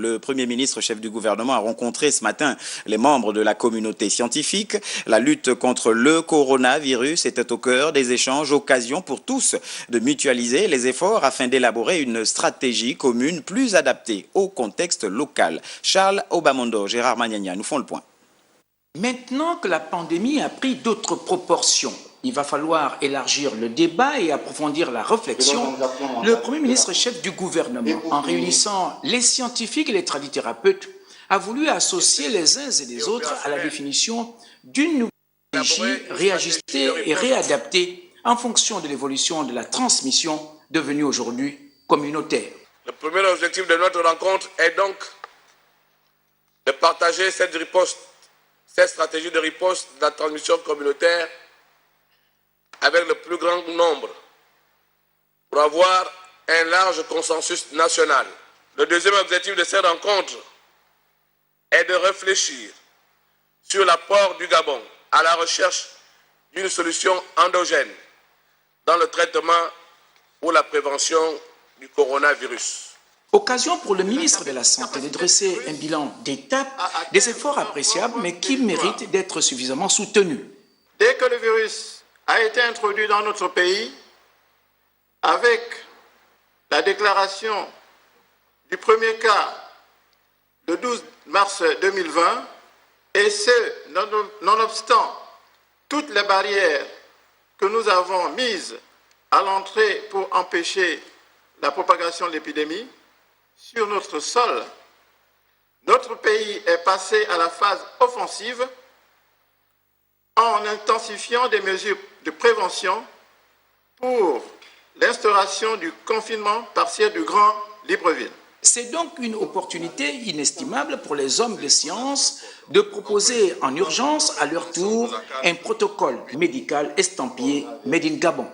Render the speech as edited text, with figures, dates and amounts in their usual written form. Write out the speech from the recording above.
Le Premier ministre, chef du gouvernement, a rencontré ce matin les membres de la communauté scientifique. La lutte contre le coronavirus était au cœur des échanges, occasion pour tous de mutualiser les efforts afin d'élaborer une stratégie commune plus adaptée au contexte local. Charles Obamondo, Gérard Magnagna nous font le point. Maintenant que la pandémie a pris d'autres proportions, il va falloir élargir le débat et approfondir la réflexion. Le Premier ministre chef du gouvernement, en réunissant les scientifiques et les tradithérapeutes, a voulu associer les uns et les autres à la définition d'une nouvelle stratégie réajustée et réadaptée en fonction de l'évolution de la transmission devenue aujourd'hui communautaire. Le premier objectif de notre rencontre est donc de partager cette stratégie de riposte de la transmission communautaire avec le plus grand nombre pour avoir un large consensus national. Le deuxième objectif de cette rencontre est de réfléchir sur l'apport du Gabon à la recherche d'une solution endogène dans le traitement ou la prévention du coronavirus. Occasion pour le ministre de la Santé de dresser un bilan d'étape, des efforts appréciables mais qui méritent d'être suffisamment soutenus. Dès que le virus a été introduit dans notre pays, avec la déclaration du premier cas le 12 mars 2020, et ce, nonobstant toutes les barrières que nous avons mises à l'entrée pour empêcher la propagation de l'épidémie, sur notre sol, notre pays est passé à la phase offensive en intensifiant des mesures de prévention pour l'instauration du confinement partiel du Grand Libreville. C'est donc une opportunité inestimable pour les hommes de science de proposer en urgence, à leur tour, un protocole médical estampillé Made in Gabon.